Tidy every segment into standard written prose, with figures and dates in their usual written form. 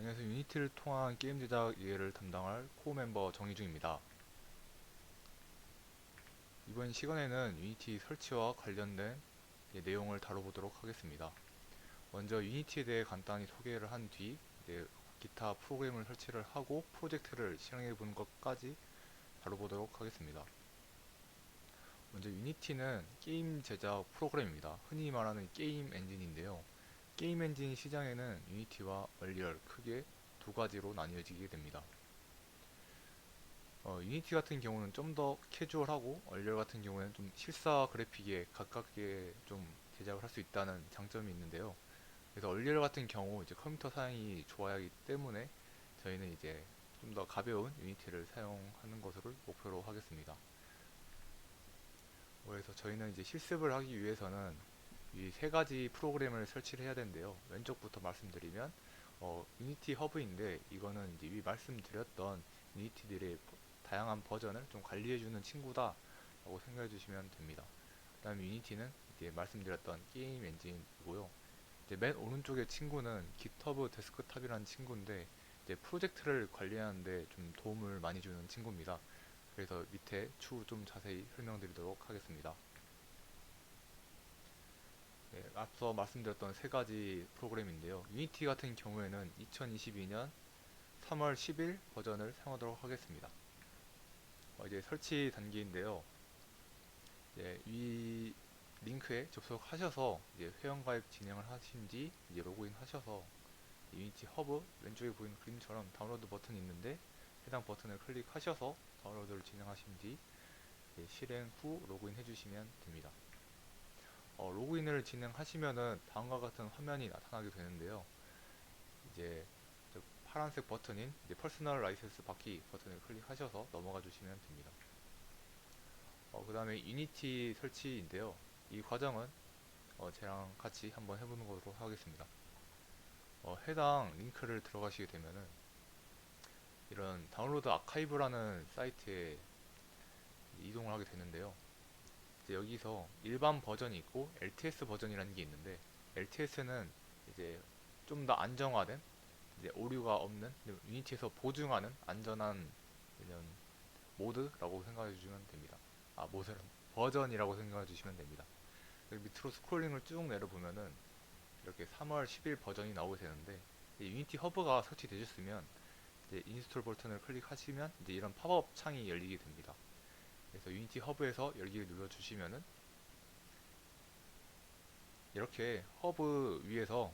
안녕하세요. 유니티를 통한 게임 제작 이해를 담당할 코어 멤버 정희중입니다. 이번 시간에는 유니티 설치와 관련된 내용을 다뤄보도록 하겠습니다. 먼저 유니티에 대해 간단히 소개를 한 뒤 기타 프로그램을 설치를 하고 프로젝트를 실행해 보는 것까지 다뤄보도록 하겠습니다. 먼저 유니티는 게임 제작 프로그램입니다. 흔히 말하는 게임 엔진인데요. 게임 엔진 시장에는 유니티와 얼리얼 크게 두 가지로 나뉘어지게 됩니다. 유니티 같은 경우는 좀 더 캐주얼하고 얼리얼 같은 경우에는 좀 실사 그래픽에 가깝게 좀 제작을 할 수 있다는 장점이 있는데요. 그래서 얼리얼 같은 경우 이제 컴퓨터 사양이 좋아야 하기 때문에 저희는 이제 좀 더 가벼운 유니티를 사용하는 것을 목표로 하겠습니다. 그래서 저희는 이제 실습을 하기 위해서는 이 세 가지 프로그램을 설치를 해야 되는데요. 왼쪽부터 말씀드리면 유니티 허브인데 이거는 이제 위 말씀드렸던 유니티들의 다양한 버전을 좀 관리해주는 친구다 라고 생각해 주시면 됩니다. 그 다음에 유니티는 이제 말씀드렸던 게임 엔진이고요. 이제 맨 오른쪽의 친구는 GitHub 데스크탑이라는 친구인데 이제 프로젝트를 관리하는데 좀 도움을 많이 주는 친구입니다. 그래서 밑에 추후 좀 자세히 설명드리도록 하겠습니다. 네, 앞서 말씀드렸던 세 가지 프로그램인데요. 유니티 같은 경우에는 2022년 3월 10일 버전을 사용하도록 하겠습니다. 이제 설치 단계인데요. 이제 위 링크에 접속하셔서 이제 회원가입 진행을 하신 뒤 이제 로그인 하셔서 유니티 허브 왼쪽에 보이는 그림처럼 다운로드 버튼이 있는데 해당 버튼을 클릭하셔서 다운로드를 진행하신 뒤 실행 후 로그인 해주시면 됩니다. 로그인을 진행하시면은 다음과 같은 화면이 나타나게 되는데요. 이제 파란색 버튼인 이제 퍼스널 라이센스 받기 버튼을 클릭하셔서 넘어가 주시면 됩니다. 그 다음에 유니티 설치인데요. 이 과정은 저랑 같이 한번 해보는 것으로 하겠습니다. 해당 링크를 들어가시게 되면은 이런 다운로드 아카이브라는 사이트에 이동을 하게 되는데요. 이제 여기서 일반 버전이 있고 LTS 버전이라는 게 있는데 LTS는 이제 좀 더 안정화된 이제 오류가 없는 유니티에서 보증하는 안전한 이런 모드라고 생각해 주시면 됩니다. 모드 버전이라고 생각해 주시면 됩니다. 여기 밑으로 스크롤링을 쭉 내려보면은 이렇게 3월 10일 버전이 나오게 되는데 유니티 허브가 설치되셨으면 이제 인스톨 버튼을 클릭하시면 이제 이런 팝업 창이 열리게 됩니다. 그래서 유니티 허브에서 열기를 눌러주시면은 이렇게 허브 위에서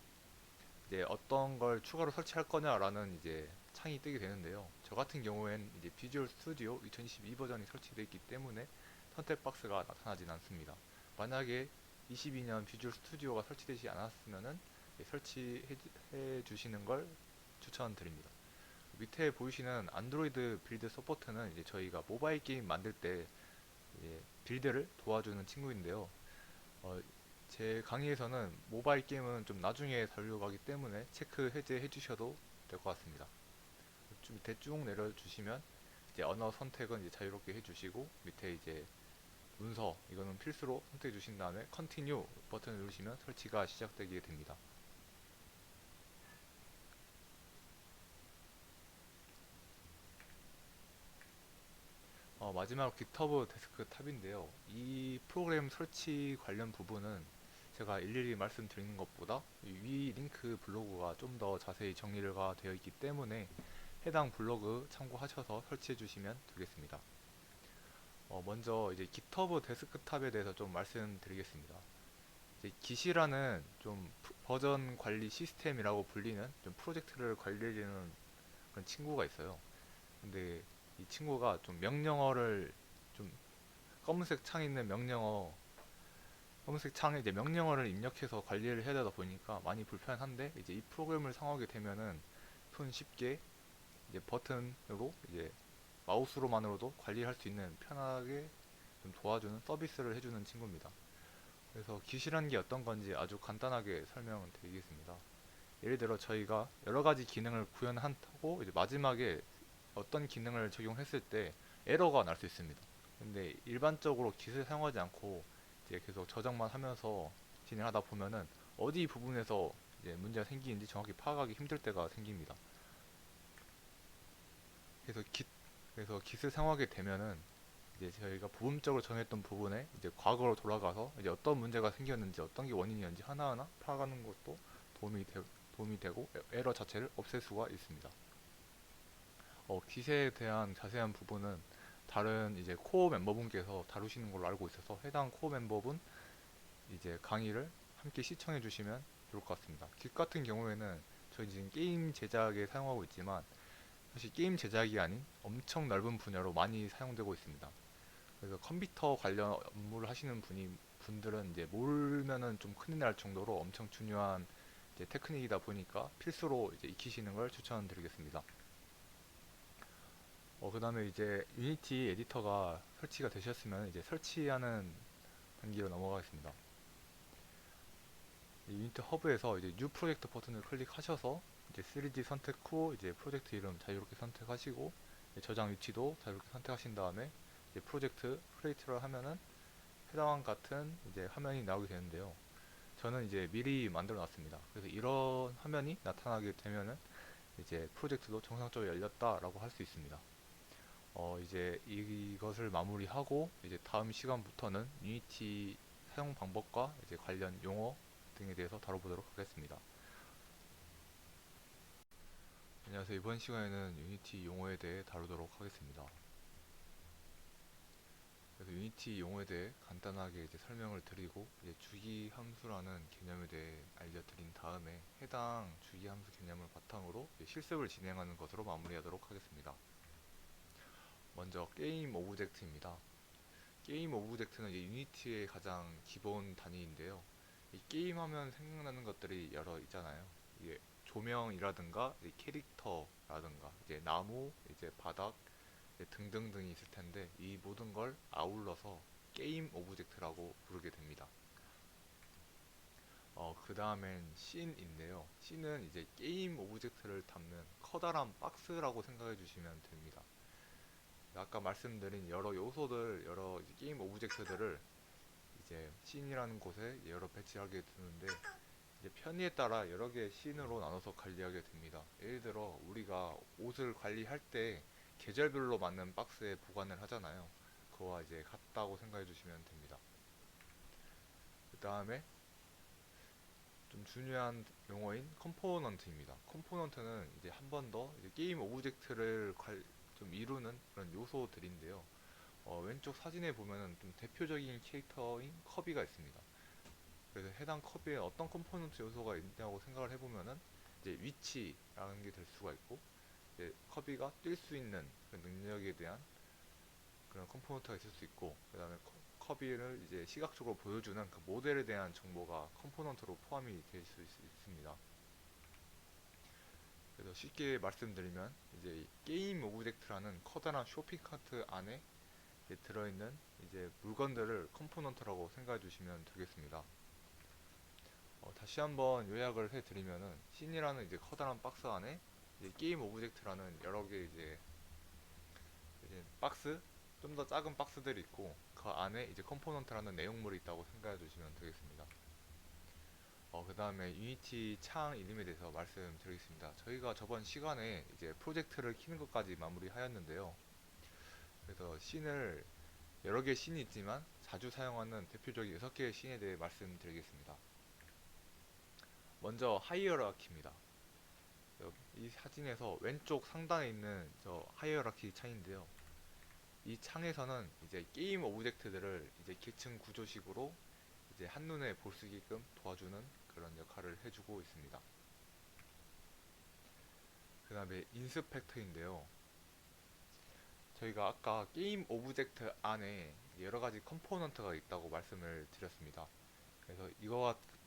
이제 어떤 걸 추가로 설치할 거냐라는 이제 창이 뜨게 되는데요. 저 같은 경우엔 이제 비주얼 스튜디오 2022 버전이 설치되어 있기 때문에 선택 박스가 나타나진 않습니다. 만약에 22년 비주얼 스튜디오가 설치되지 않았으면은 설치해 주시는 걸 추천드립니다. 밑에 보이시는 안드로이드 빌드 서포트는 이제 저희가 모바일 게임 만들 때 빌드를 도와주는 친구인데요. 어, 제 강의에서는 모바일 게임은 좀 나중에 다루려고 하기 때문에 체크 해제해 주셔도 될 것 같습니다. 좀 밑에 쭉 내려주시면 이제 언어 선택은 이제 자유롭게 해주시고 밑에 이제 문서 이거는 필수로 선택해 주신 다음에 컨티뉴 버튼을 누르시면 설치가 시작되게 됩니다. 마지막 GitHub 데스크탑인데요. 이 프로그램 설치 관련 부분은 제가 일일이 말씀드리는 것보다 위 링크 블로그가 좀 더 자세히 정리가 되어 있기 때문에 해당 블로그 참고하셔서 설치해 주시면 되겠습니다. 먼저 이제 GitHub 데스크탑에 대해서 좀 말씀드리겠습니다. 이제 Git이라는 좀 버전 관리 시스템이라고 불리는 좀 프로젝트를 관리하는 그런 친구가 있어요. 근데 이 친구가 좀 명령어를 좀 검은색 창에 있는 검은색 창에 이제 명령어를 입력해서 관리를 해야 되다 보니까 많이 불편한데 이제 이 프로그램을 사용하게 되면은 손 쉽게 이제 버튼으로 이제 마우스로만으로도 관리할 수 있는 편하게 좀 도와주는 서비스를 해주는 친구입니다. 그래서 Git이라는 게 어떤 건지 아주 간단하게 설명을 드리겠습니다. 예를 들어 저희가 여러 가지 기능을 구현하고 이제 마지막에 어떤 기능을 적용했을 때 에러가 날 수 있습니다. 근데 일반적으로 Git을 사용하지 않고 이제 계속 저장만 하면서 진행하다 보면은 어디 부분에서 이제 문제가 생기는지 정확히 파악하기 힘들 때가 생깁니다. 그래서 깃을 사용하게 되면은 이제 저희가 부분적으로 정했던 부분에 이제 과거로 돌아가서 이제 어떤 문제가 생겼는지 어떤 게 원인이었는지 하나하나 파악하는 것도 도움이 되고 에러 자체를 없앨 수가 있습니다. 깃에 대한 자세한 부분은 다른 이제 코어 멤버분께서 다루시는 걸로 알고 있어서 해당 코어 멤버분 이제 강의를 함께 시청해 주시면 좋을 것 같습니다. 깃 같은 경우에는 저희 지금 게임 제작에 사용하고 있지만 사실 게임 제작이 아닌 엄청 넓은 분야로 많이 사용되고 있습니다. 그래서 컴퓨터 관련 업무를 하시는 분들은 이제 모르면은 좀 큰일 날 정도로 엄청 중요한 이제 테크닉이다 보니까 필수로 이제 익히시는 걸 추천드리겠습니다. 그다음에 이제 유니티 에디터가 설치가 되셨으면 이제 설치하는 단계로 넘어가겠습니다. 유니티 허브에서 이제 뉴 프로젝트 버튼을 클릭하셔서 이제 3D 선택 후 이제 프로젝트 이름 자유롭게 선택하시고 저장 위치도 자유롭게 선택하신 다음에 이제 프로젝트 크리에이트를 하면은 해당 같은 이제 화면이 나오게 되는데요. 저는 이제 미리 만들어 놨습니다. 그래서 이런 화면이 나타나게 되면은 이제 프로젝트도 정상적으로 열렸다라고 할 수 있습니다. 이제 이것을 마무리하고 이제 다음 시간부터는 유니티 사용 방법과 이제 관련 용어 등에 대해서 다뤄보도록 하겠습니다. 안녕하세요. 이번 시간에는 유니티 용어에 대해 다루도록 하겠습니다. 그래서 유니티 용어에 대해 간단하게 이제 설명을 드리고 이제 주기 함수라는 개념에 대해 알려드린 다음에 해당 주기 함수 개념을 바탕으로 실습을 진행하는 것으로 마무리하도록 하겠습니다. 먼저 게임 오브젝트입니다. 게임 오브젝트는 이제 유니티의 가장 기본 단위인데요. 이 게임하면 생각나는 것들이 여러 있잖아요. 이게 조명이라든가 이제 캐릭터라든가 이제 나무, 이제 바닥 이제 등등등이 있을 텐데 이 모든 걸 아울러서 게임 오브젝트라고 부르게 됩니다. 그 다음엔 씬인데요. 씬은 이제 게임 오브젝트를 담는 커다란 박스라고 생각해 주시면 됩니다. 아까 말씀드린 여러 요소들, 여러 이제 게임 오브젝트들을 이제 씬이라는 곳에 여러 배치하게 되는데 이제 편의에 따라 여러 개의 씬으로 나눠서 관리하게 됩니다. 예를 들어 우리가 옷을 관리할 때 계절별로 맞는 박스에 보관을 하잖아요. 그거와 이제 같다고 생각해 주시면 됩니다. 그 다음에 좀 중요한 용어인 컴포넌트입니다. 컴포넌트는 이제 한 번 더 게임 오브젝트를 좀 이루는 그런 요소들인데요. 왼쪽 사진에 보면은 좀 대표적인 캐릭터인 커비가 있습니다. 그래서 해당 컵에 어떤 컴포넌트 요소가 있냐고 생각을 해보면은 이제 위치라는 게 될 수가 있고 이제 커비가 뛸 수 있는 그 능력에 대한 그런 컴포넌트가 있을 수 있고 그 다음에 커비를 이제 시각적으로 보여주는 그 모델에 대한 정보가 컴포넌트로 포함이 될 수 있습니다. 그래서 쉽게 말씀드리면 이제 게임 오브젝트라는 커다란 쇼핑 카트 안에 이제 들어있는 이제 물건들을 컴포넌트라고 생각해 주시면 되겠습니다. 다시 한번 요약을 해드리면은 씬이라는 이제 커다란 박스 안에 이제 게임 오브젝트라는 여러 개 이제 박스 좀 더 작은 박스들이 있고 그 안에 이제 컴포넌트라는 내용물이 있다고 생각해 주시면 되겠습니다. 그 다음에 유니티 창 이름에 대해서 말씀드리겠습니다. 저희가 저번 시간에 이제 프로젝트를 키는 것까지 마무리하였는데요. 그래서 씬을 여러 개의 씬이 있지만 자주 사용하는 대표적인 6개의 씬에 대해 말씀드리겠습니다. 먼저 하이어라키입니다. 이 사진에서 왼쪽 상단에 있는 저 하이어라키 창인데요. 이 창에서는 이제 게임 오브젝트들을 이제 계층 구조식으로 이제 한눈에 볼 수 있게끔 도와주는 그런 역할을 해주고 있습니다. 그 다음에 인스펙터인데요. 저희가 아까 게임 오브젝트 안에 여러 가지 컴포넌트가 있다고 말씀을 드렸습니다. 그래서 이거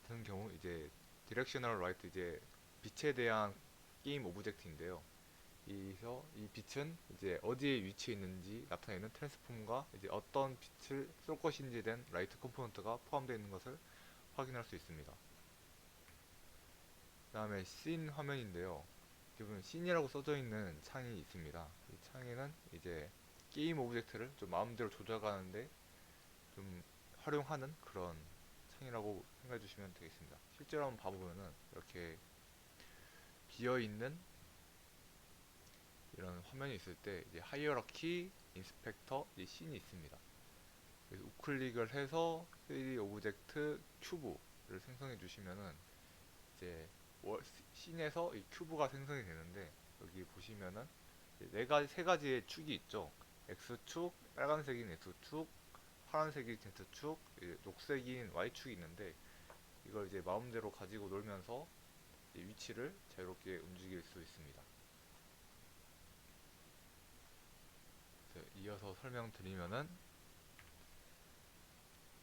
같은 경우 이제 디렉셔널 라이트 이제 빛에 대한 게임 오브젝트인데요. 이 빛은 이제 어디에 위치해 있는지 나타내는 트랜스폼과 이제 어떤 빛을 쏠 것인지에 대한 라이트 컴포넌트가 포함되어 있는 것을 확인할 수 있습니다. 그 다음에 씬 화면인데요. 보면 씬이라고 써져 있는 창이 있습니다. 이 창에는 이제 게임 오브젝트를 좀 마음대로 조작하는데 좀 활용하는 그런 창이라고 생각해 주시면 되겠습니다. 실제로 한번 봐보면은 이렇게 비어있는 이런 화면이 있을 때 이제 하이어라키, 인스펙터, 이제 씬이 있습니다. 그래서 우클릭을 해서 3D 오브젝트 큐브를 생성해 주시면은 이제 씬에서 이 큐브가 생성이 되는데, 여기 보시면은 세 가지의 축이 있죠. X축, 빨간색인 X축, 파란색인 Z축, 녹색인 Y축이 있는데, 이걸 이제 마음대로 가지고 놀면서 위치를 자유롭게 움직일 수 있습니다. 이어서 설명드리면은,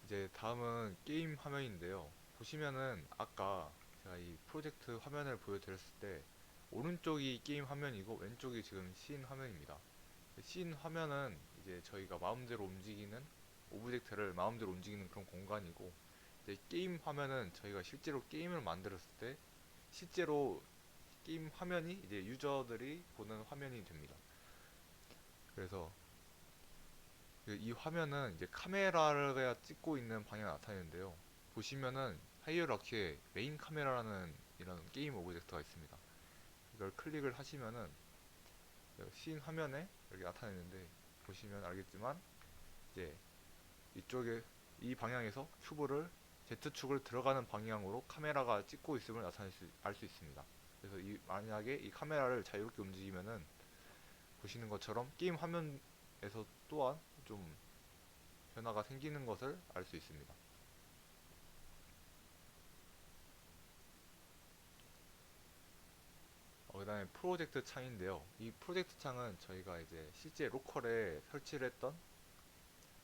이제 다음은 게임 화면인데요. 보시면은 아까 제가 이 프로젝트 화면을 보여드렸을 때 오른쪽이 게임 화면이고 왼쪽이 지금 씬 화면입니다. 씬 화면은 이제 저희가 마음대로 움직이는, 오브젝트를 마음대로 움직이는 그런 공간이고, 이제 게임 화면은 저희가 실제로 게임을 만들었을 때 실제로 게임 화면이 이제 유저들이 보는 화면이 됩니다. 그래서 이 화면은 이제 카메라가 찍고 있는 방향을 나타내는데요. 보시면은 하이어라키에 메인 카메라라는 이런 게임 오브젝트가 있습니다. 이걸 클릭을 하시면은 씬 화면에 이렇게 나타내는데, 보시면 알겠지만 이제 이쪽에 이 방향에서 큐브를 Z축을 들어가는 방향으로 카메라가 찍고 있음을 알 수 있습니다. 그래서 만약에 이 카메라를 자유롭게 움직이면은 보시는 것처럼 게임 화면에서 또한 좀 변화가 생기는 것을 알 수 있습니다. 그 다음에 프로젝트 창인데요. 이 프로젝트 창은 저희가 이제 실제 로컬에 설치를 했던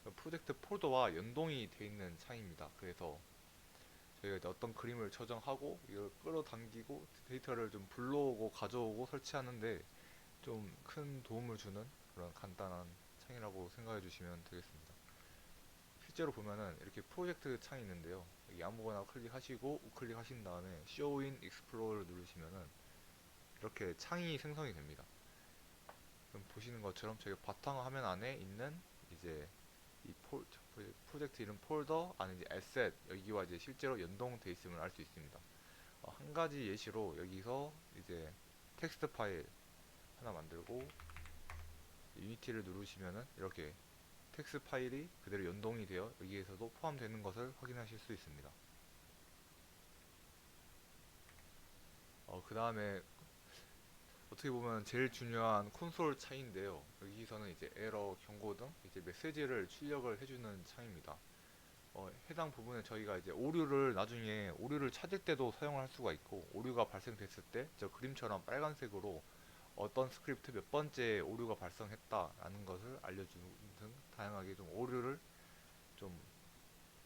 그 프로젝트 폴더와 연동이 되어 있는 창입니다. 그래서 저희가 이제 어떤 그림을 저장하고 이걸 끌어당기고 데이터를 좀 불러오고 가져오고 설치하는데 좀 큰 도움을 주는 그런 간단한 창이라고 생각해 주시면 되겠습니다. 실제로 보면은 이렇게 프로젝트 창이 있는데요. 여기 아무거나 클릭하시고 우클릭 하신 다음에 Show in Explorer를 누르시면은 이렇게 창이 생성이 됩니다. 그럼 보시는 것처럼 저희 바탕 화면 안에 있는 이제 이 프로젝트 이름 폴더 안에 이제 에셋 여기와 이제 실제로 연동돼 있음을 알 수 있습니다. 한 가지 예시로 여기서 이제 텍스트 파일 하나 만들고 유니티를 누르시면은 이렇게 텍스트 파일이 그대로 연동이 되어 여기에서도 포함되는 것을 확인하실 수 있습니다. 그 다음에 어떻게 보면 제일 중요한 콘솔 창인데요. 여기서는 이제 에러, 경고 등 이제 메시지를 출력을 해주는 창입니다. 해당 부분에 저희가 이제 나중에 오류를 찾을 때도 사용을 할 수가 있고, 오류가 발생됐을 때 저 그림처럼 빨간색으로 어떤 스크립트 몇 번째 오류가 발생했다라는 것을 알려주는 등 다양하게 좀 오류를 좀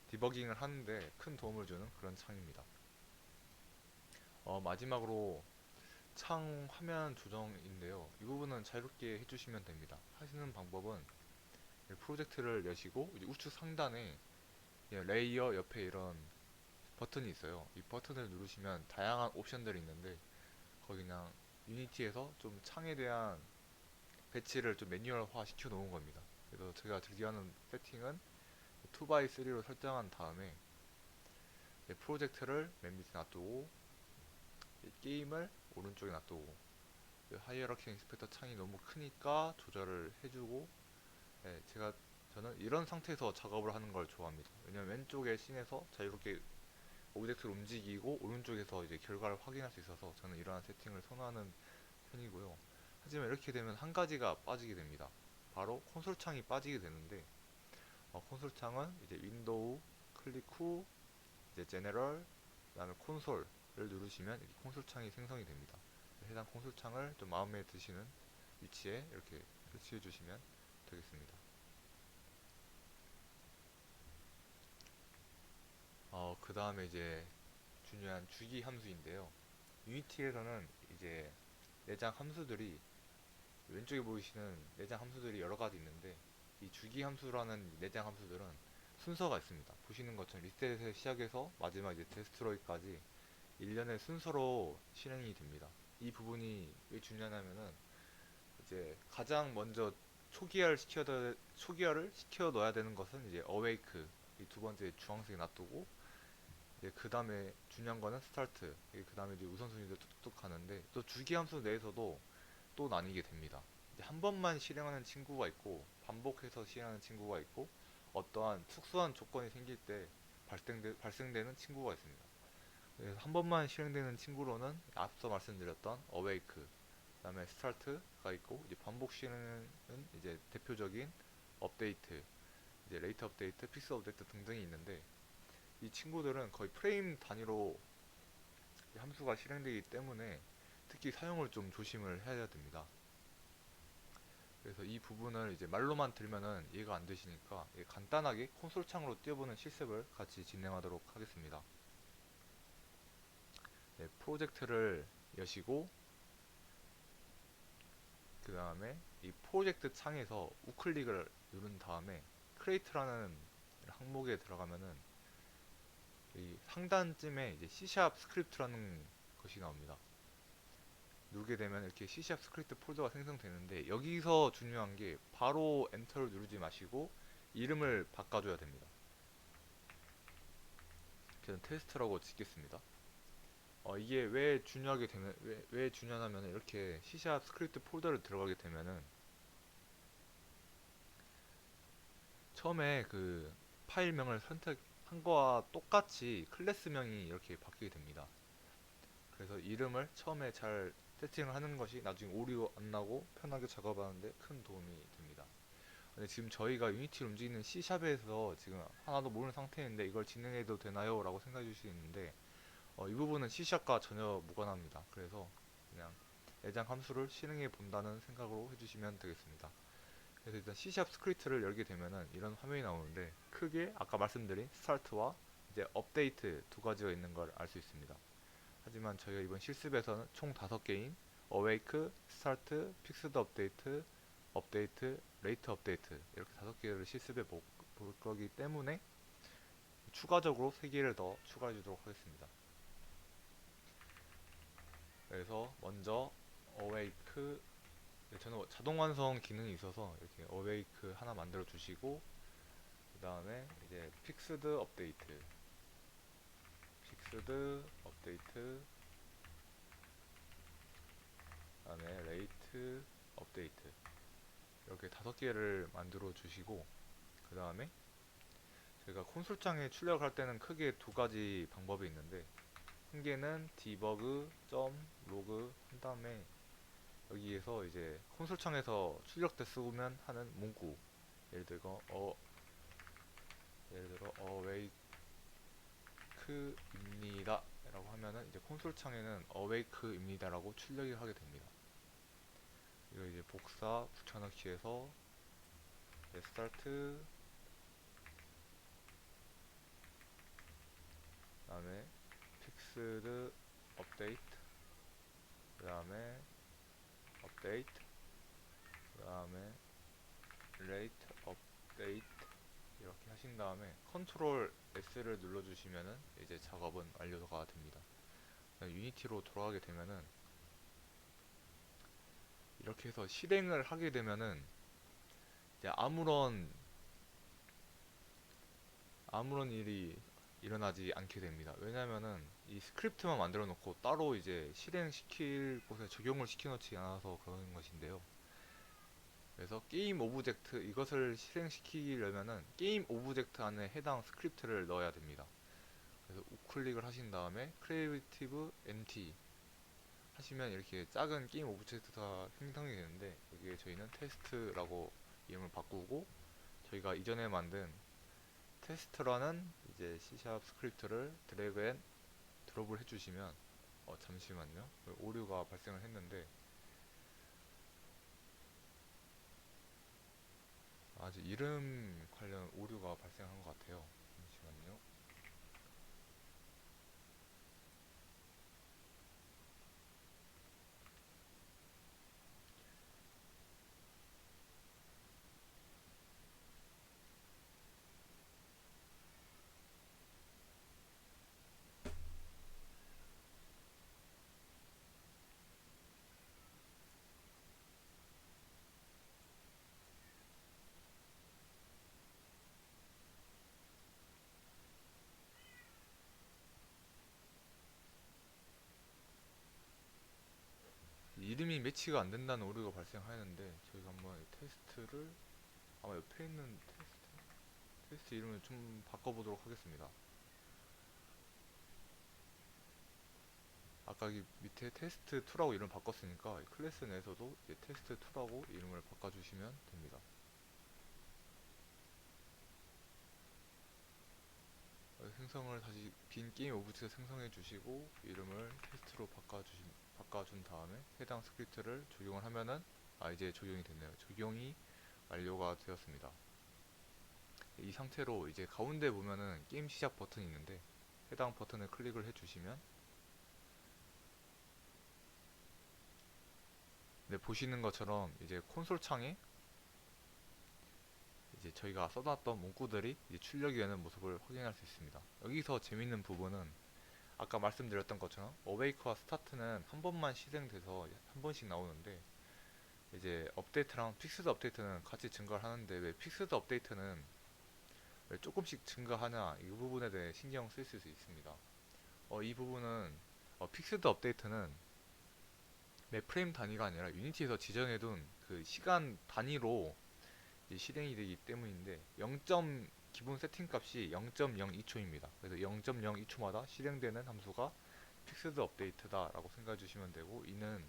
디버깅을 하는데 큰 도움을 주는 그런 창입니다. 마지막으로 창 화면 조정인데요. 이 부분은 자유롭게 해주시면 됩니다. 하시는 방법은 프로젝트를 여시고 이제 우측 상단에 레이어 옆에 이런 버튼이 있어요. 이 버튼을 누르시면 다양한 옵션들이 있는데 거기 그냥 유니티에서 좀 창에 대한 배치를 좀 매뉴얼화 시켜 놓은 겁니다. 그래서 제가 즐겨하는 세팅은 2x3로 설정한 다음에 프로젝트를 맨 밑에 놔두고 게임을 오른쪽에 놔두고 하이어라키 인스펙터 창이 너무 크니까 조절을 해주고, 저는 이런 상태에서 작업을 하는 걸 좋아합니다. 왜냐면 왼쪽에 씬에서 자유롭게 오브젝트를 움직이고 오른쪽에서 이제 결과를 확인할 수 있어서 저는 이러한 세팅을 선호하는 편이고요. 하지만 이렇게 되면 한 가지가 빠지게 됩니다. 바로 콘솔 창이 빠지게 되는데, 콘솔 창은 이제 윈도우 클릭 후 이제 제너럴 그다음에 콘솔을 누르시면 이렇게 콘솔 창이 생성이 됩니다. 해당 콘솔 창을 좀 마음에 드시는 위치에 이렇게 설치해 주시면 되겠습니다. 그 다음에 이제 중요한 주기 함수인데요. 유니티에서는 이제 내장 함수들이 왼쪽에 보이시는 내장 함수들이 여러 가지 있는데, 이 주기 함수라는 내장 함수들은 순서가 있습니다. 보시는 것처럼 리셋에서 시작해서 마지막 이제 데스트로이까지 일련의 순서로 실행이 됩니다. 이 부분이 왜 중요하냐면은 이제 가장 먼저 초기화를 시켜 넣어야 되는 것은 이제 어웨이크 이 두 번째 주황색에 놔두고, 이제 그 다음에 중요한 거는 스타트, 그 다음에 이제 우선순위도 뚝뚝 가는데 또 주기 함수 내에서도 또 나뉘게 됩니다. 한 번만 실행하는 친구가 있고 반복해서 실행하는 친구가 있고 어떠한 특수한 조건이 생길 때 발생되는 친구가 있습니다. 그래서 한 번만 실행되는 친구로는 앞서 말씀드렸던 awake, 그다음에 start가 있고 이제 반복 실행은 이제 대표적인 업데이트, 이제 레이트 업데이트, 픽스 업데이트 등등이 있는데 이 친구들은 거의 프레임 단위로 함수가 실행되기 때문에 특히 사용을 좀 조심을 해야 됩니다. 그래서 이 부분을 이제 말로만 들면은 이해가 안 되시니까 간단하게 콘솔 창으로 띄워보는 실습을 같이 진행하도록 하겠습니다. 네, 프로젝트를 여시고 그 다음에 이 프로젝트 창에서 우클릭을 누른 다음에 크레이트라는 항목에 들어가면은 이 상단쯤에 이제 C# 스크립트라는 것이 나옵니다. 누르게 되면 이렇게 C# 스크립트 폴더가 생성되는데 여기서 중요한 게 바로 엔터를 누르지 마시고 이름을 바꿔줘야 됩니다. 저는 테스트라고 짓겠습니다. 이게 왜 중요하게 되면 왜 중요하냐면 이렇게 C# 스크립트 폴더를 들어가게 되면은 처음에 그 파일명을 선택한 거와 똑같이 클래스명이 이렇게 바뀌게 됩니다. 그래서 이름을 처음에 잘 세팅을 하는 것이 나중에 오류 안 나고 편하게 작업하는데 큰 도움이 됩니다. 근데 지금 저희가 유니티를 움직이는 C샵에서 지금 하나도 모르는 상태인데 이걸 진행해도 되나요? 라고 생각해 주실 수 있는데 이 부분은 C샵과 전혀 무관합니다. 그래서 그냥 애장 함수를 실행해 본다는 생각으로 해주시면 되겠습니다. 그래서 일단 C샵 스크립트를 열게 되면은 이런 화면이 나오는데 크게 아까 말씀드린 스타트와 이제 업데이트 두 가지가 있는 걸 알 수 있습니다. 하지만 저희가 이번 실습에서는 총 5개인 awake, start, fixed update, update, rate update 이렇게 5개를 실습해 볼 거기 때문에 추가적으로 3개를 더 추가해 주도록 하겠습니다. 그래서 먼저 awake, 저는 자동 완성 기능이 있어서 이렇게 awake 하나 만들어 주시고 그 다음에 이제 fixed update, 그 다음에 rate update 이렇게 5개를 만들어 주시고 그 다음에 저희가 콘솔장에 출력할 때는 크게 두 가지 방법이 있는데 한 개는 debug.log 한 다음에 여기에서 이제 콘솔창에서 출력 때 쓰면 하는 문구 예를 들어 awake입니다 라고 하면은 이제 콘솔창에는 awake입니다 라고 출력이 하게 됩니다. 이거 이제 복사 붙여넣기 해서 start 그 다음에 fixed update 그 다음에 update 그 다음에 rate update 이렇게 하신 다음에 컨트롤 S를 눌러주시면은 이제 작업은 완료가 됩니다. 유니티로 돌아가게 되면은 이렇게 해서 실행을 하게 되면은 이제 아무런 일이 일어나지 않게 됩니다. 왜냐면은 이 스크립트만 만들어 놓고 따로 이제 실행시킬 곳에 적용을 시켜 놓지 않아서 그런 것인데요. 그래서 게임 오브젝트 이것을 실행시키려면은 게임 오브젝트 안에 해당 스크립트를 넣어야 됩니다. 그래서 우클릭을 하신 다음에 creative empty 하시면 이렇게 작은 게임 오브젝트가 생성이 되는데 여기에 저희는 테스트라고 이름을 바꾸고 저희가 이전에 만든 테스트라는 이제 C# 스크립트를 드래그 앤 드롭을 해주시면 잠시만요. 오류가 발생을 했는데 아주 이름 관련 오류가 발생한 것 같아요. 잠시만요. 이름이 매치가 안 된다는 오류가 발생하였는데 저희가 한번 테스트를 아마 옆에 있는 테스트 이름을 좀 바꿔보도록 하겠습니다. 아까 이 밑에 테스트2라고 이름 바꿨으니까 클래스 내에서도 이제 테스트2라고 이름을 바꿔주시면 됩니다. 생성을 다시 빈 게임 오브젝트 생성해 주시고 이름을 테스트로 바꿔준 다음에 해당 스크립트를 적용을 하면은 이제 적용이 됐네요. 적용이 완료가 되었습니다. 이 상태로 이제 가운데 보면은 게임 시작 버튼이 있는데 해당 버튼을 클릭을 해 주시면 보시는 것처럼 이제 콘솔 창에 이제 저희가 써놨던 문구들이 이제 출력이 되는 모습을 확인할 수 있습니다. 여기서 재밌는 부분은 아까 말씀드렸던 것처럼 어웨이크와 스타트는 한 번만 실행돼서 한 번씩 나오는데 이제 업데이트랑 픽스드 업데이트는 같이 증가를 하는데 왜 픽스드 업데이트는 왜 조금씩 증가하냐 이 부분에 대해 신경 쓸 수 있습니다. 이 부분은 픽스드 업데이트는 매 프레임 단위가 아니라 유니티에서 지정해둔 그 시간 단위로 실행이 되기 때문인데 기본 세팅 값이 0.02초입니다. 그래서 0.02초마다 실행되는 함수가 픽스드 업데이트다 라고 생각해 주시면 되고, 이는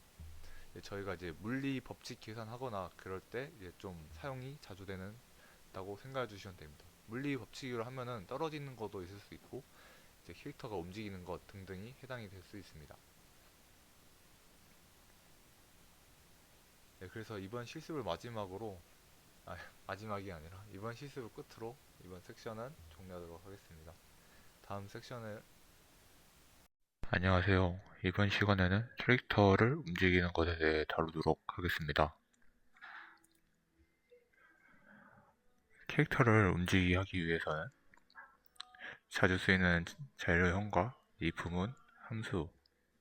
저희가 이제 물리 법칙 계산하거나 그럴 때 이제 좀 사용이 자주 되는다고 생각해 주시면 됩니다. 물리 법칙으로 하면은 떨어지는 것도 있을 수 있고 이제 캐릭터가 움직이는 것 등등이 해당이 될 수 있습니다. 그래서 이번 실습을 마지막으로 마지막이 아니라 이번 실습을 끝으로 이번 섹션은 종료하도록 하겠습니다. 다음 섹션을 안녕하세요. 이번 시간에는 캐릭터를 움직이는 것에 대해 다루도록 하겠습니다. 캐릭터를 움직이게 하기 위해서는 자주 쓰이는 자료형과 이품은 함수,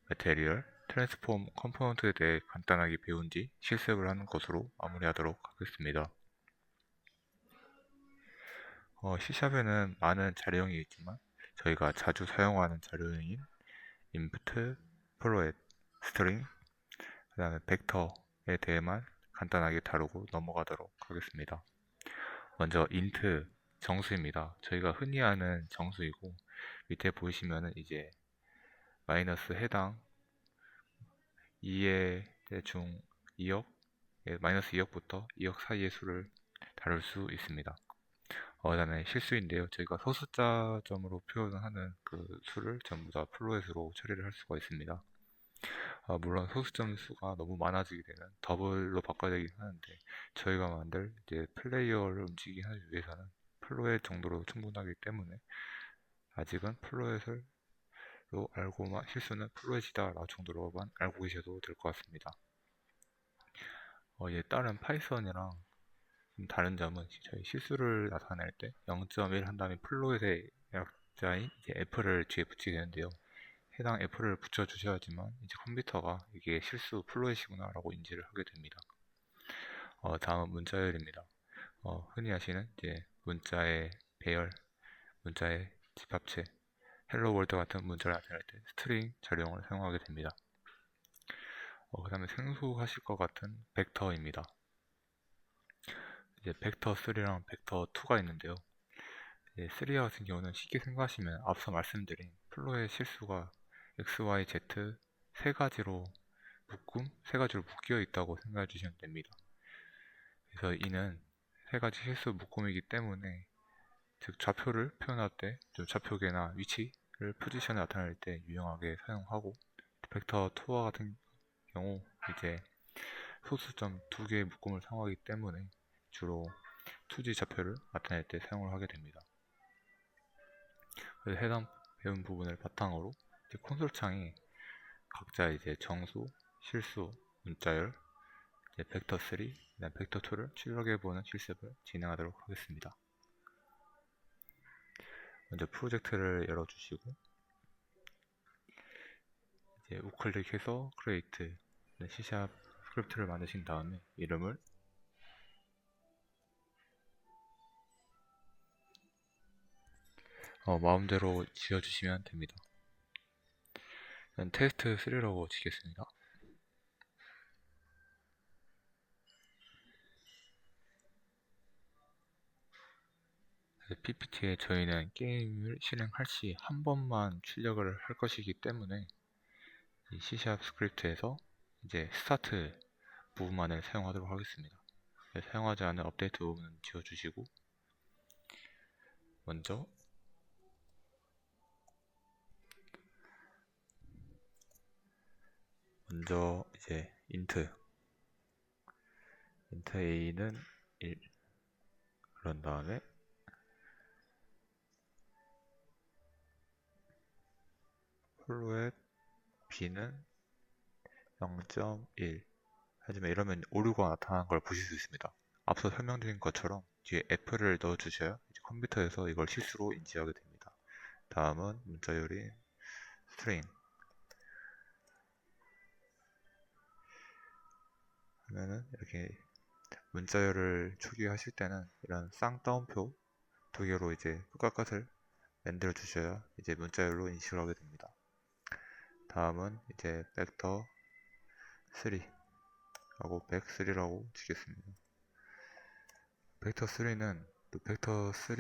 매테리얼, 트랜스폼 컴포넌트에 대해 간단하게 배운 뒤 실습을 하는 것으로 마무리하도록 하겠습니다. C샵에는 많은 자료형이 있지만 저희가 자주 사용하는 자료형인 input, float, string, 그 다음에 벡터에 대해만 간단하게 다루고 넘어가도록 하겠습니다. 먼저 int, 정수입니다. 저희가 흔히 아는 정수이고 밑에 보시면은 이제 마이너스 해당 2의 대충 2억, 마이너스 2억부터 2억 사이의 수를 다룰 수 있습니다. 그 다음에 실수인데요. 저희가 소수자점으로 표현하는 그 수를 전부 다 플로렛으로 처리를 할 수가 있습니다. 물론 소수점 수가 너무 많아지게 되면 더블로 바꿔야 되긴 하는데 저희가 만들 이제 플레이어를 움직이게 하기 위해서는 플로렛 정도로 충분하기 때문에 아직은 플로렛을 알고만 실수는 플로렛이다 라고 정도로만 알고 계셔도 될 것 같습니다. 이제 다른 파이썬이랑 다른 점은 저희 실수를 나타낼 때 0.1 한 다음에 플로잇의 약자인 이제 F를 뒤에 붙이게 되는데요. 해당 F를 붙여주셔야지만 이제 컴퓨터가 이게 실수 플로잇이구나 라고 인지를 하게 됩니다. 다음은 문자열입니다. 흔히 하시는 이제 문자의 배열, 문자의 집합체, 헬로 월드 같은 문자를 나타낼 때 스트링 자료형을 사용하게 됩니다. 그 다음에 생소하실 것 같은 벡터입니다. 이제 벡터 3랑 벡터 2가 있는데요. 3 같은 경우는 쉽게 생각하시면 앞서 말씀드린 플로의 실수가 x, y, z 세 가지로 묶여 있다고 생각해 주시면 됩니다. 그래서 이는 세 가지 실수 묶음이기 때문에 즉 좌표를 표현할 때 좌표계나 위치를 포지션을 나타낼 때 유용하게 사용하고, 벡터 2와 같은 경우 이제 소수점 두 개의 묶음을 사용하기 때문에 주로 2D 좌표를 나타낼 때 사용을 하게 됩니다. 그래서 해당 배운 부분을 바탕으로 이제 콘솔 창에 각자 이제 정수, 실수, 문자열, 이제 벡터 3, 벡터 2를 출력해보는 실습을 진행하도록 하겠습니다. 먼저 프로젝트를 열어주시고 이제 우클릭해서 create C# 스크립트를 만드신 다음에 이름을 마음대로 지어주시면 됩니다. 저는 테스트 3라고 지겠습니다. PPT에 저희는 게임을 실행할 시 한 번만 출력을 할 것이기 때문에 이 C# 스크립트에서 이제 스타트 부분만을 사용하도록 하겠습니다. 사용하지 않은 업데이트 부분은 지워주시고, 먼저 이제 int a는 1, 그런 다음에 float b는 0.1. 하지만 이러면 오류가 나타나는 걸 보실 수 있습니다. 앞서 설명드린 것처럼 뒤에 f를 넣어주셔야 이제 컴퓨터에서 이걸 실수로 인지하게 됩니다. 다음은 문자열인 string 하면은 이렇게 문자열을 초기화하실 때는 이런 쌍따옴표 두 개로 이제 끝과 끝을 만들어 주셔야 이제 문자열로 인식을 하게 됩니다. 다음은 이제 벡터 3 하고 벡3라고 주겠습니다. 벡터 3는 또 벡터 3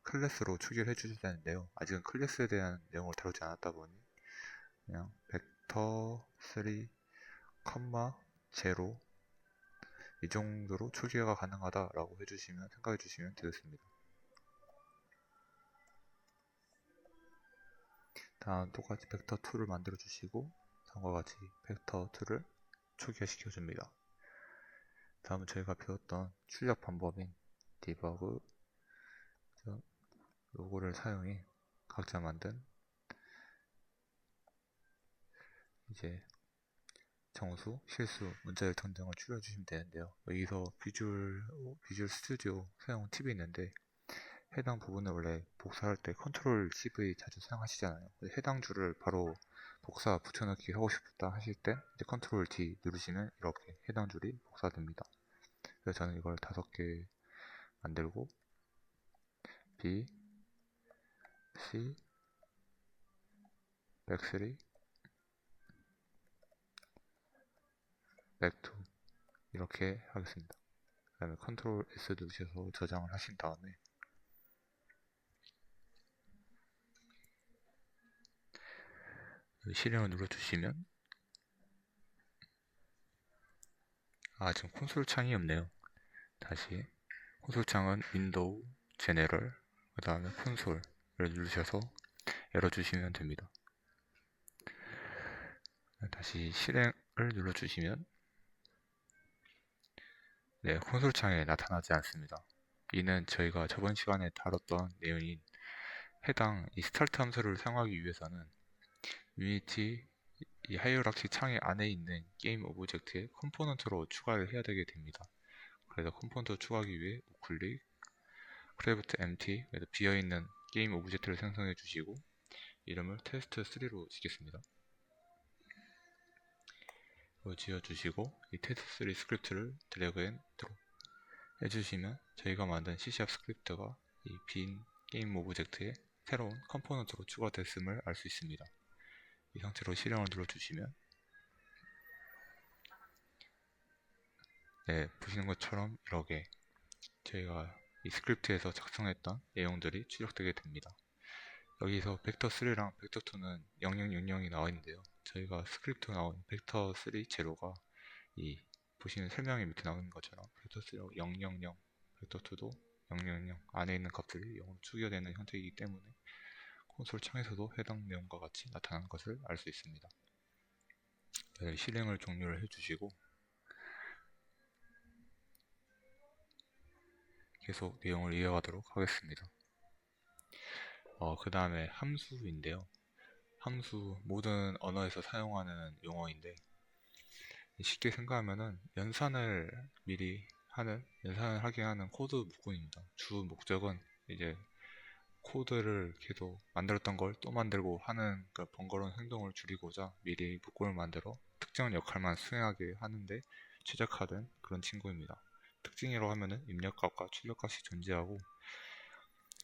클래스로 초기화를 해주셔야 되는데요. 아직은 클래스에 대한 내용을 다루지 않았다 보니 그냥 벡터 3, 0 이 정도로 초기화가 가능하다라고 해주시면 생각해 주시면 되겠습니다. 다음 똑같이 벡터 2를 만들어 주시고 다음과 같이 벡터 2를 초기화 시켜줍니다. 다음은 저희가 배웠던 출력 방법인 디버그 로고를 사용해 각자 만든 이제 정수, 실수, 문자열 등등을 추려주시면 되는데요. 여기서 비주얼 스튜디오 사용 팁이 있는데 해당 부분을 원래 복사할 때 컨트롤 CV 자주 사용하시잖아요. 해당 줄을 바로 복사 붙여넣기 하고 싶다 하실 때 이제 컨트롤 D 누르시면 이렇게 해당 줄이 복사됩니다. 그래서 저는 이걸 5개 만들고 B, C, 백3, 백2 이렇게 하겠습니다. 그 다음에 컨트롤 S 누르셔서 저장을 하신 다음에 실행을 눌러주시면 지금 콘솔 창이 없네요. 다시 콘솔 창은 윈도우, 제네럴, 그 다음에 콘솔을 누르셔서 열어주시면 됩니다. 다시 실행을 눌러주시면 네, 콘솔 창에 나타나지 않습니다. 이는 저희가 저번 시간에 다뤘던 내용인 해당 이 스타트 함수를 사용하기 위해서는 유니티 이 하이어락키 창의 안에 있는 게임 오브젝트의 컴포넌트로 추가를 해야 되게 됩니다. 그래서 컴포넌트 추가하기 위해 우클릭 크래프트 empty 그래서 비어있는 게임 오브젝트를 생성해 주시고 이름을 테스트3로 짓겠습니다. 지어주시고 이 테스트3 스크립트를 드래그 앤 드롭 해주시면 저희가 만든 C# 스크립트가 이 빈 게임 오브젝트에 새로운 컴포넌트로 추가됐음을 알 수 있습니다. 이 상태로 실행을 눌러주시면 네, 보시는 것처럼 이렇게 저희가 이 스크립트에서 작성했던 내용들이 출력되게 됩니다. 여기서 벡터3랑 벡터2는 0000이 나와 있는데요. 저희가 스크립트 나온 벡터3 제로가 이 보시는 설명이 밑에 나오는 것처럼 벡터3로 000, 벡터2도 000 안에 있는 값들이 0으로 추겨되는 형태이기 때문에 콘솔 창에서도 해당 내용과 같이 나타나는 것을 알 수 있습니다. 네, 실행을 종료를 해주시고 계속 내용을 이어가도록 하겠습니다. 그 다음에 함수인데요. 함수 모든 언어에서 사용하는 용어인데 쉽게 생각하면은 연산을 하게 하는 코드 문구입니다. 주 목적은 이제 코드를 계속 만들었던 걸 또 만들고 하는 그 번거로운 행동을 줄이고자 미리 문구를 만들어 특정 역할만 수행하게 하는데 최적화된 그런 친구입니다. 특징이라고 하면은 입력값과 출력값이 존재하고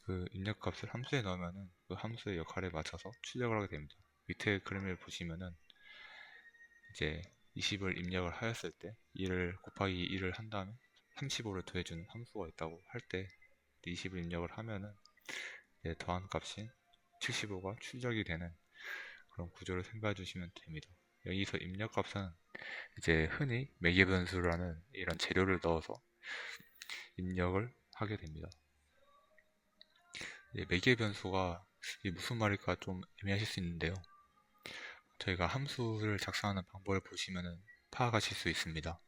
그 입력값을 함수에 넣으면은 그 함수의 역할에 맞춰서 출력을 하게 됩니다. 밑에 그림을 보시면은 이제 20을 입력을 하였을 때 1을 곱하기 1을 한 다음에 35를 더해주는 함수가 있다고 할 때 20을 입력을 하면은 이제 더한 값인 75가 출력이 되는 그런 구조를 생각해 주시면 됩니다. 여기서 입력 값은 이제 흔히 매개 변수라는 이런 재료를 넣어서 입력을 하게 됩니다. 매개 변수가 이게 무슨 말일까 좀 애매하실 수 있는데요. 저희가 함수를 작성하는 방법을 보시면 파악하실 수 있습니다.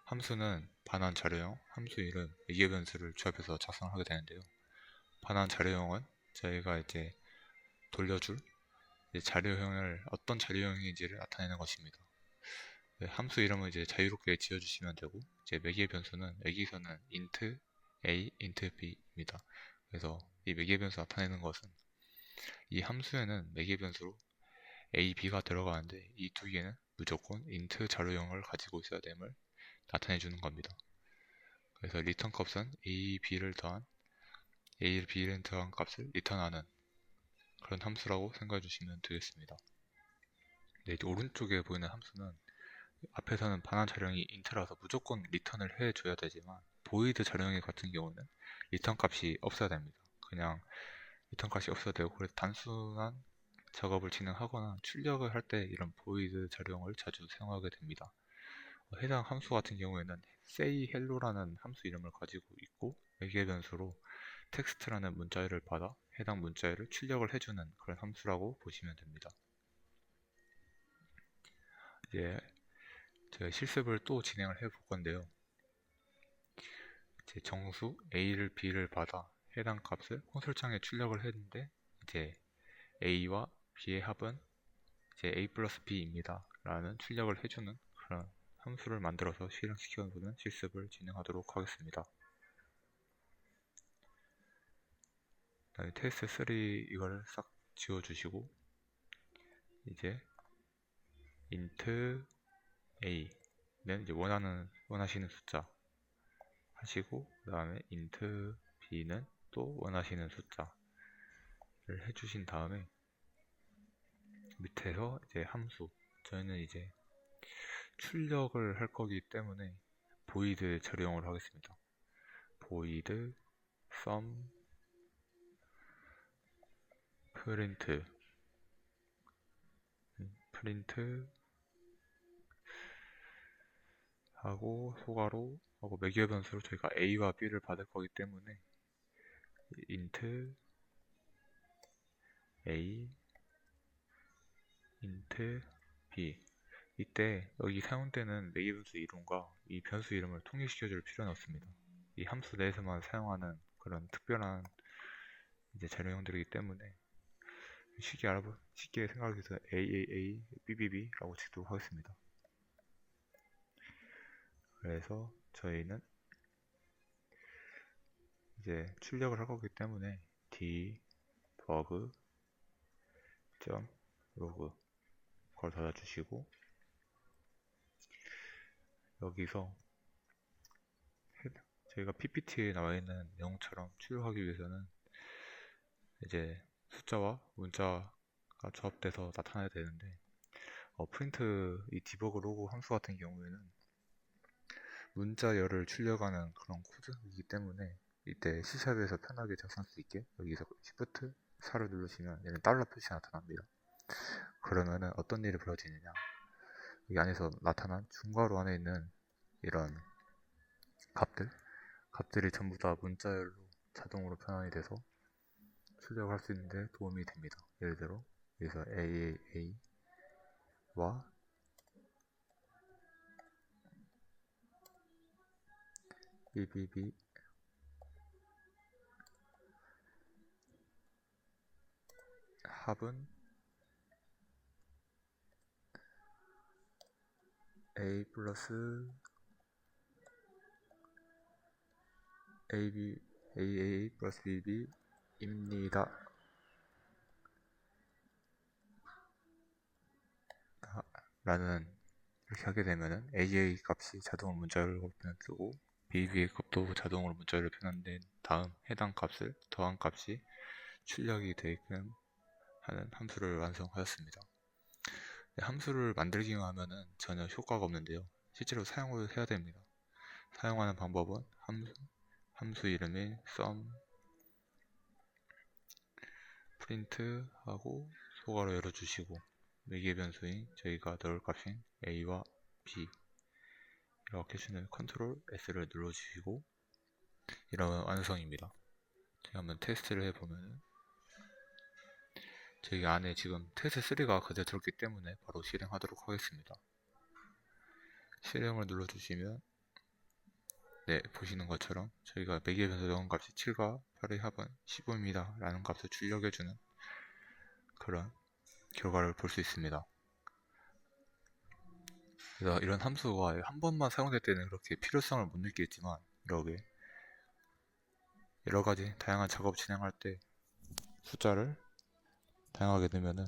함수는 반환 자료형, 함수 이름, 매개 변수를 조합해서 작성하게 되는데요. 반환 자료형은 저희가 이제 돌려줄 자료형을 어떤 자료형인지를 나타내는 것입니다. 함수 이름은 이제 자유롭게 지어주시면 되고, 이제 매개 변수는 여기서는 int a, int b입니다. 그래서 이 매개 변수 나타내는 것은 이 함수에는 매개 변수로 a, b가 들어가는데 이 두 개는 무조건 int 자료형을 가지고 있어야 됨을 나타내 주는 겁니다. 그래서 리턴 값은 a, b를 더한 a를 b를 더한 값을 리턴하는 그런 함수라고 생각해 주시면 되겠습니다. 네, 이제 오른쪽에 보이는 함수는 앞에서는 반환 자료형이 int라서 무조건 리턴을 해줘야 되지만 보이드 자료형 같은 경우는 리턴 값이 없어야 됩니다. 그냥 리턴 값이 없어야 되고, 그래서 단순한 작업을 진행하거나 출력을 할 때 이런 보이드 자료형을 자주 사용하게 됩니다. 해당 함수 같은 경우에는 say hello라는 함수 이름을 가지고 있고, 매개 변수로 텍스트라는 문자열을 받아 해당 문자열을 출력을 해주는 그런 함수라고 보시면 됩니다. 이제 제가 실습을 또 진행을 해 볼 건데요. 제 정수 A를 B를 받아 해당 값을 콘솔창에 출력을 했는데, 이제 A와 B의 합은 이제 A 플러스 B입니다 라는 출력을 해주는 그런 함수를 만들어서 실행시켜보는 실습을 진행하도록 하겠습니다. 다음에 테스트 3 이걸 싹 지워주시고, 이제 int a는 이제 원하시는 숫자 하시고, 그 다음에 int b는 또 원하시는 숫자를 해주신 다음에 밑에서 이제 함수, 저희는 이제 출력을 할 거기 때문에 void 자료형으로 하겠습니다. void sum print 하고 소괄호 하고 매개 변수로 저희가 a와 b를 받을 거기 때문에 int a int b, 이때 여기 사용되는 매개 변수 이름과 이 변수 이름을 통일시켜 줄 필요는 없습니다. 이 함수 내에서만 사용하는 그런 특별한 이제 자료형들이기 때문에 쉽게 생각하기 위해서 AAA, BBB라고 치도록 하겠습니다. 그래서 저희는 이제 출력을 할 거기 때문에 debug.log 그걸 닫아주시고, 여기서 저희가 PPT에 나와 있는 내용처럼 출력하기 위해서는 이제 숫자와 문자가 조합돼서 나타나야 되는데, 프린트 이 디버그 로그 함수 같은 경우에는 문자열을 출력하는 그런 코드이기 때문에 이때 C샵에서 편하게 작성할 수 있게 여기서 Shift 4를 누르시면 얘는 달러 표시가 나타납니다. 그러면은 어떤 일이 벌어지느냐, 이 안에서 나타난 중괄호 안에 있는 이런 값들이 전부 다 문자열로 자동으로 변환이 돼서 출력할 수 있는데 도움이 됩니다. 예를 들어 여기서 AAA와 BBB 합은 A 플러스 AB AAA 플러스 BB 입니다 라는, 이렇게 하게 되면은 AA 값이 자동으로 문자열로 변환되고 BB의 값도 자동으로 문자열로 변환된 다음 해당 값을 더한 값이 출력이 되게끔 하는 함수를 완성하였습니다. 함수를 만들기만 하면은 전혀 효과가 없는데요. 실제로 사용을 해야 됩니다. 사용하는 방법은 함수 이름이 sum 프린트 하고 소괄호 열어주시고 매개 변수인 저희가 넣을 값인 a와 b 이렇게 해주면 컨트롤 S를 눌러주시고 이러면 완성입니다. 제가 한번 테스트를 해보면 저희 안에 지금 테스트3가 그대로 들었기 때문에 바로 실행하도록 하겠습니다. 실행을 눌러주시면 네, 보시는 것처럼 저희가 매개 변수 넣은 값이 7과 8의 합은 15입니다 라는 값을 출력해주는 그런 결과를 볼 수 있습니다. 그래서 이런 함수가 한 번만 사용될 때는 그렇게 필요성을 못 느끼겠지만 이렇게 여러가지 다양한 작업 진행할 때 숫자를 다양하게 넣으면은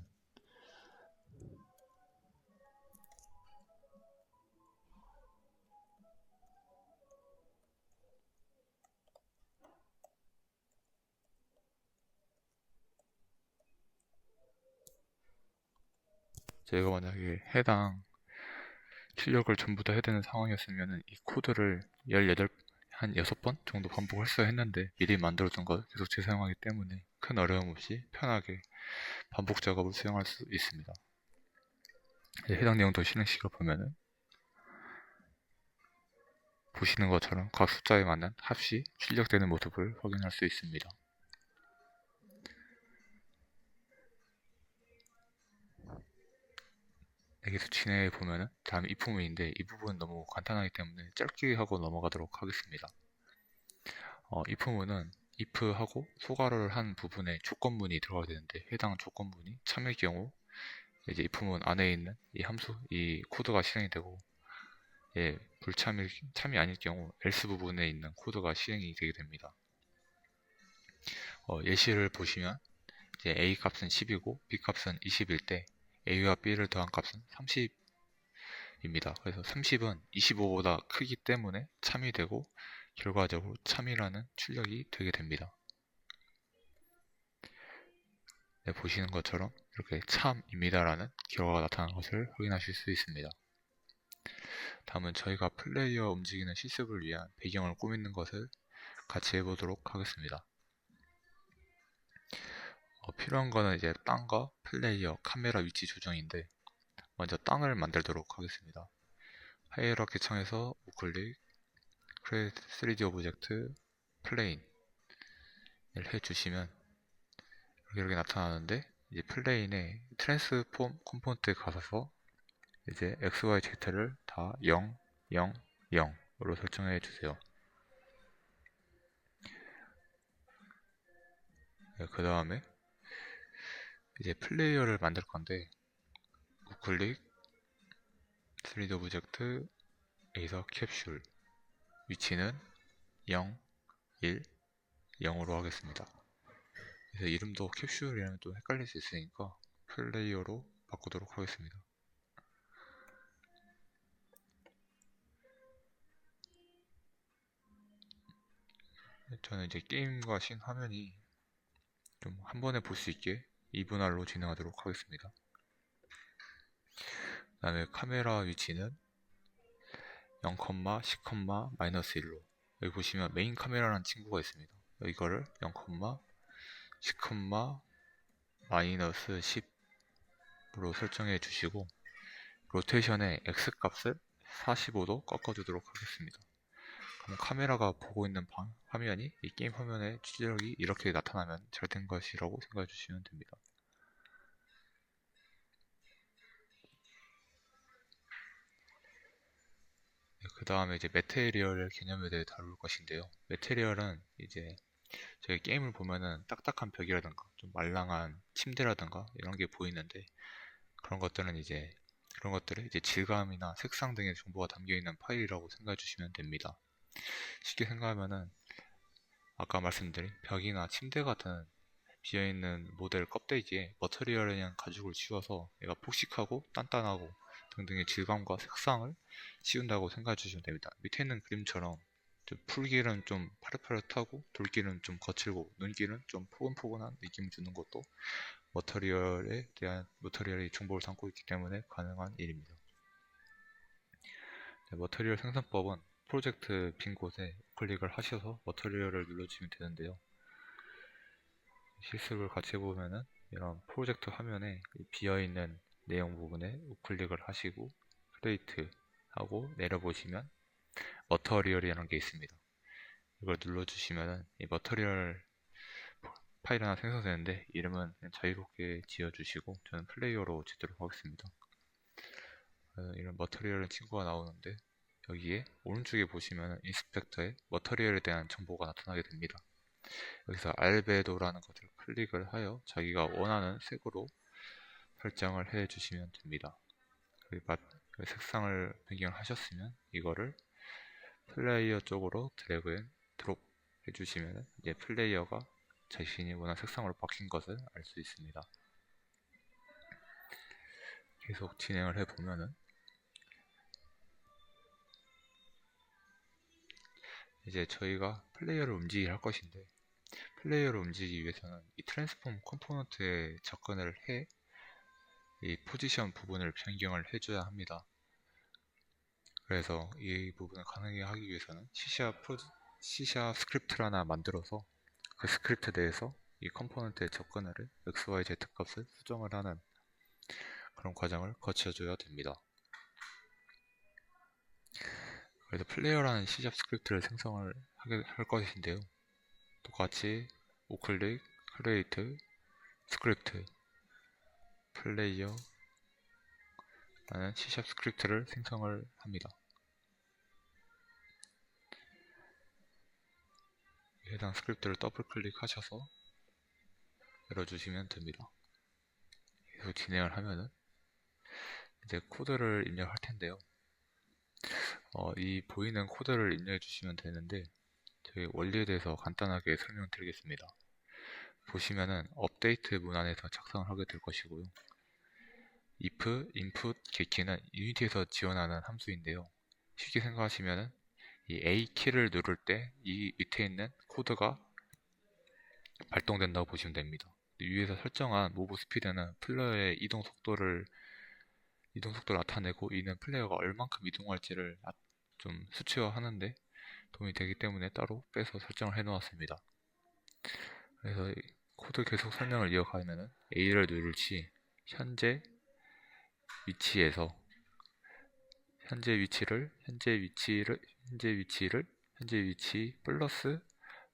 저희가 만약에 해당 출력을 전부 다 해야 되는 상황이었으면 이 코드를 한 6번 정도 반복했어야 했는데 미리 만들어둔 걸 계속 재사용하기 때문에 큰 어려움 없이 편하게 반복 작업을 수행할 수 있습니다. 해당 내용도 실행시켜 보면은 보시는 것처럼 각 숫자에 맞는 합이 출력되는 모습을 확인할 수 있습니다. 여기서 진행해 보면은 다음 if문인데 이 부분은 너무 간단하기 때문에 짧게 하고 넘어가도록 하겠습니다. if문은 if하고 소괄호를 한 부분에 조건문이 들어가야 되는데 해당 조건문이 참일 경우 이제 if문 안에 있는 이 함수, 이 코드가 실행이 되고 참이 아닐 경우 else 부분에 있는 코드가 실행이 되게 됩니다. 예시를 보시면 이제 a 값은 10이고 b 값은 20일 때 a와 b를 더한 값은 30입니다. 그래서 30은 25보다 크기 때문에 참이 되고 결과적으로 참이라는 출력이 되게 됩니다. 네, 보시는 것처럼 이렇게 참입니다라는 결과가 나타나는 것을 확인하실 수 있습니다. 다음은 저희가 플레이어 움직이는 실습을 위한 배경을 꾸미는 것을 같이 해보도록 하겠습니다. 필요한 거는 이제 땅과 플레이어, 카메라 위치 조정인데 먼저 땅을 만들도록 하겠습니다. 하이어라키 창에서 우클릭, Create 3D Object, Plane 을 해주시면 이렇게 나타나는데 이제 플레인에 트랜스폼 컴포넌트에 가서 이제 X, Y, Z를 다 0, 0, 0으로 설정해 주세요. 네, 그 다음에 이제 플레이어를 만들 건데 우클릭 3D 오브젝트 에이서 캡슐 위치는 0, 1, 0으로 하겠습니다. 그래서 이름도 캡슐이라면 또 헷갈릴 수 있으니까 플레이어로 바꾸도록 하겠습니다. 저는 이제 게임과 신 화면이 좀 한 번에 볼 수 있게 이분할로 진행하도록 하겠습니다. 그 다음에 카메라 위치는 0, 10,-1로 여기 보시면 메인 카메라라는 친구가 있습니다. 이거를 0, 10,-10으로 설정해 주시고 로테이션의 X 값을 45도 꺾어주도록 하겠습니다. 그럼 카메라가 보고 있는 화면이 이 게임 화면의 출력이 이렇게 나타나면 잘 된 것이라고 생각해 주시면 됩니다. 그 다음에 이제 매테리얼 개념에 대해 다룰 것인데요. 매테리얼은 이제 저희 게임을 보면은 딱딱한 벽이라든가 좀 말랑한 침대라든가 이런 게 보이는데 그런 것들은 이제 그런 것들의 이제 질감이나 색상 등의 정보가 담겨 있는 파일이라고 생각해 주시면 됩니다. 쉽게 생각하면은 아까 말씀드린 벽이나 침대 같은 비어있는 모델 껍데기에 머터리얼에 대한 가죽을 씌워서 얘가 폭식하고 단단하고 등등의 질감과 색상을 씌운다고 생각해 주시면 됩니다. 밑에 있는 그림처럼 풀길은 좀 파릇파릇하고 돌길은 좀 거칠고 눈길은 좀 포근포근한 느낌을 주는 것도 머터리얼의 정보를 담고 있기 때문에 가능한 일입니다. 머터리얼 생성법은 프로젝트 빈 곳에 클릭을 하셔서 머터리얼을 눌러주시면 되는데요. 실습을 같이 해보면은 이런 프로젝트 화면에 비어있는 내용 부분에 우클릭을 하시고 크리에이트 하고 내려보시면 머터리얼이라는 게 있습니다. 이걸 눌러주시면은 이 머터리얼 파일 하나 생성되는데 이름은 그냥 자유롭게 지어주시고 저는 플레이어로 짓도록 하겠습니다. 이런 머터리얼 친구가 나오는데 여기에 오른쪽에 보시면 인스펙터에 머터리얼에 대한 정보가 나타나게 됩니다. 여기서 알베도라는 것을 클릭을 하여 자기가 원하는 색으로 설정을 해 주시면 됩니다. 색상을 변경하셨으면 이거를 플레이어 쪽으로 드래그 앤 드롭 해주시면 이제 플레이어가 자신이 원하는 색상으로 바뀐 것을 알 수 있습니다. 계속 진행을 해보면은 이제 저희가 플레이어를 움직이게 할 것인데 플레이어를 움직이기 위해서는 이 트랜스폼 컴포넌트에 접근을 해 이 포지션 부분을 변경을 해줘야 합니다. 그래서 이 부분을 가능하게 하기 위해서는 C# 스크립트를 하나 만들어서 그 스크립트 내에서 이 컴포넌트에 접근을 해 XYZ 값을 수정을 하는 그런 과정을 거쳐줘야 됩니다. 그래서 플레이어라는 C# 스크립트를 생성을 할 것인데요. 똑같이 우클릭, 크리에이트, 스크립트, 플레이어 라는 C# 스크립트를 생성을 합니다. 해당 스크립트를 더블 클릭하셔서 열어주시면 됩니다. 계속 진행을 하면은 이제 코드를 입력할 텐데요. 이 보이는 코드를 입력해 주시면 되는데 저희 원리에 대해서 간단하게 설명드리겠습니다. 보시면은 업데이트 문안에서 작성을 하게 될 것이고요. if input getKey는 유니티에서 지원하는 함수인데요. 쉽게 생각하시면은 이 A 키를 누를 때 이 밑에 있는 코드가 발동된다고 보시면 됩니다. 위에서 설정한 모브 스피드는 플레이어의 이동 속도를 나타내고 이는 플레이어가 얼만큼 이동할지를 좀 수치화하는데 도움이 되기 때문에 따로 빼서 설정을 해 놓았습니다. 그래서 코드 계속 설명을 이어가면은 A를 누를 시 현재 위치에서 현재 위치 플러스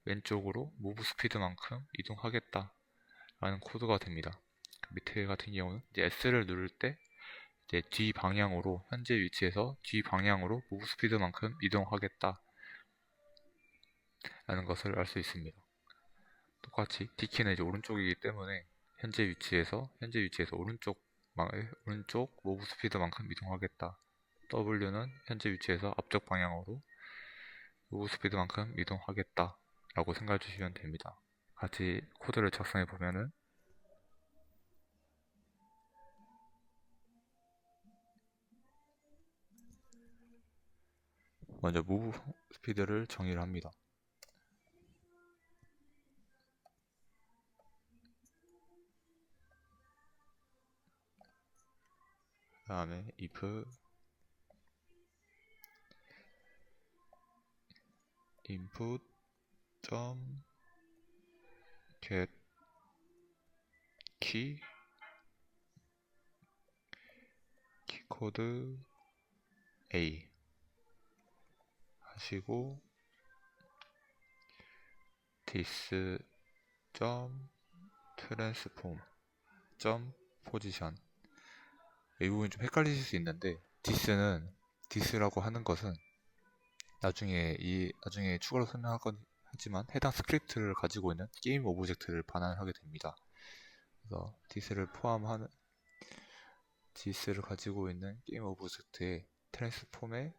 왼쪽으로 무브 스피드만큼 이동하겠다 라는 코드가 됩니다. 밑에 같은 경우는 이제 S를 누를 때 이제 뒤 방향으로 현재 위치에서 뒤 방향으로 무브 스피드만큼 이동하겠다 라는 것을 알 수 있습니다. 똑같이 D키는 이제 오른쪽이기 때문에 현재 위치에서 오른쪽 무브 스피드만큼 이동하겠다. W는 현재 위치에서 앞쪽 방향으로 무브 스피드만큼 이동하겠다 라고 생각해 주시면 됩니다. 같이 코드를 작성해 보면은 먼저 무브 스피드를 정의를 합니다. 그 다음에 if input get key 코드 A 하시고 this transform position 이 부분이 좀 헷갈리실 수 있는데 this라고 하는 것은 나중에 추가로 설명할 건 하지만 해당 스크립트를 가지고 있는 게임 오브젝트를 반환하게 됩니다. 그래서 this를 가지고 있는 게임 오브젝트의 트랜스폼의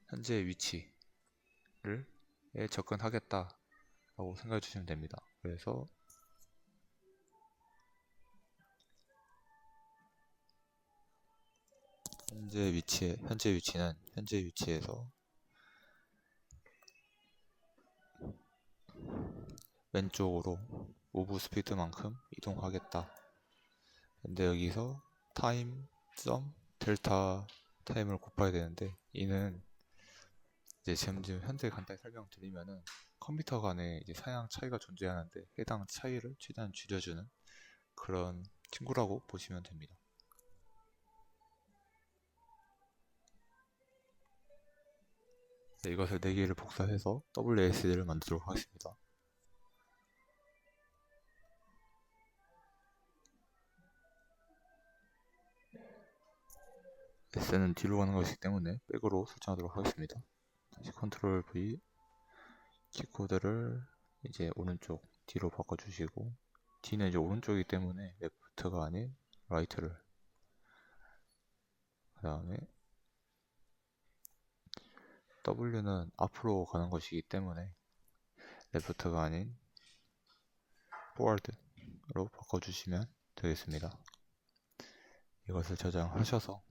현재 위치를 접근하겠다 라고 생각해 주시면 됩니다. 그래서 현재 위치는 현재 위치에서 왼쪽으로 무브 스피드만큼 이동하겠다. 근데 여기서 타임 점 델타 타임을 곱해야 되는데 이는 이제 지금 현재 간단히 설명드리면은 컴퓨터 간에 이제 사양 차이가 존재하는데 해당 차이를 최대한 줄여주는 그런 친구라고 보시면 됩니다. 네, 이것을 4개를 복사해서 WASD를 만들도록 하겠습니다. S는 뒤로 가는 것이기 때문에 백으로 설정하도록 하겠습니다. 다시 컨트롤 V, 키코드를 이제 오른쪽 뒤로 바꿔주시고, D는 이제 오른쪽이기 때문에 레프트가 아닌 라이트를, 그 다음에 W는 앞으로 가는 것이기 때문에 레프트가 아닌 포워드로 바꿔주시면 되겠습니다. 이것을 저장하셔서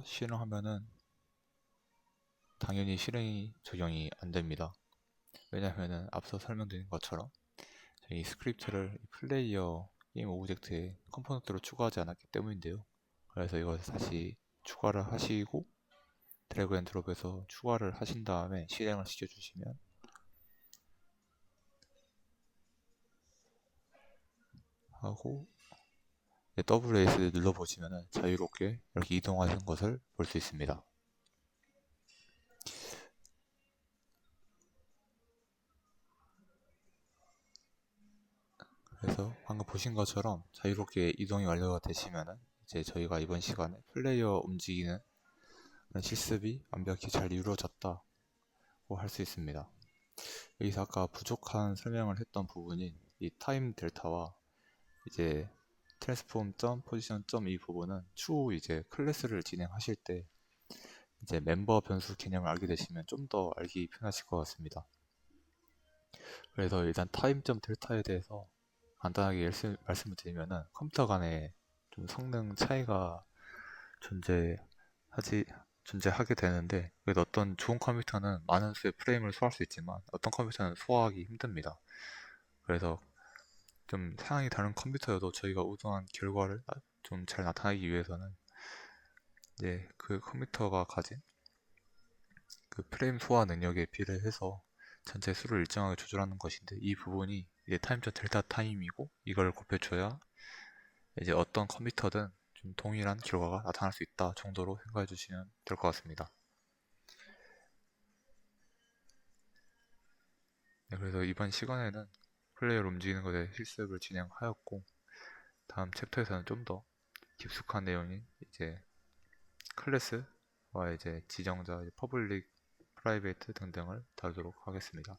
실행하면은 당연히 실행이 적용이 안됩니다. 왜냐하면은 앞서 설명드린 것처럼 이 스크립트를 플레이어 게임 오브젝트에 컴포넌트로 추가하지 않았기 때문인데요. 그래서 이것을 다시 추가를 하시고 드래그 앤 드롭해서 추가를 하신 다음에 실행을 시켜주시면 하고 WASD 눌러보시면 자유롭게 이렇게 이동하는 것을 볼 수 있습니다. 그래서 방금 보신 것처럼 자유롭게 이동이 완료가 되시면은 이제 저희가 이번 시간에 플레이어 움직이는 실습이 완벽히 잘 이루어졌다고 할 수 있습니다. 여기서 아까 부족한 설명을 했던 부분인 이 타임 델타와 이제 트랜스폼 점 포지션 점 이 부분은 추후 이제 클래스를 진행하실 때 이제 멤버 변수 개념을 알게 되시면 좀 더 알기 편하실 것 같습니다. 그래서 일단 타임 점 델타에 대해서 간단하게 말씀을 드리면은 컴퓨터 간에 좀 성능 차이가 존재하게 되는데, 그래도 어떤 좋은 컴퓨터는 많은 수의 프레임을 소화할 수 있지만 어떤 컴퓨터는 소화하기 힘듭니다. 그래서 좀 사양이 다른 컴퓨터여도 저희가 의도한 결과를 좀 잘 나타내기 위해서는 이제 그 컴퓨터가 가진 그 프레임 소화 능력에 비례해서 전체 수를 일정하게 조절하는 것인데, 이 부분이 이제 타임점 델타 타임이고 이걸 곱해줘야 이제 어떤 컴퓨터든 좀 동일한 결과가 나타날 수 있다 정도로 생각해 주시면 될 것 같습니다. 네, 그래서 이번 시간에는 플레이어를 움직이는 것에 실습을 진행하였고, 다음 챕터에서는 좀 더 깊숙한 내용인 이제 클래스와 이제 지정자, 퍼블릭, 프라이베이트 등등을 다루도록 하겠습니다.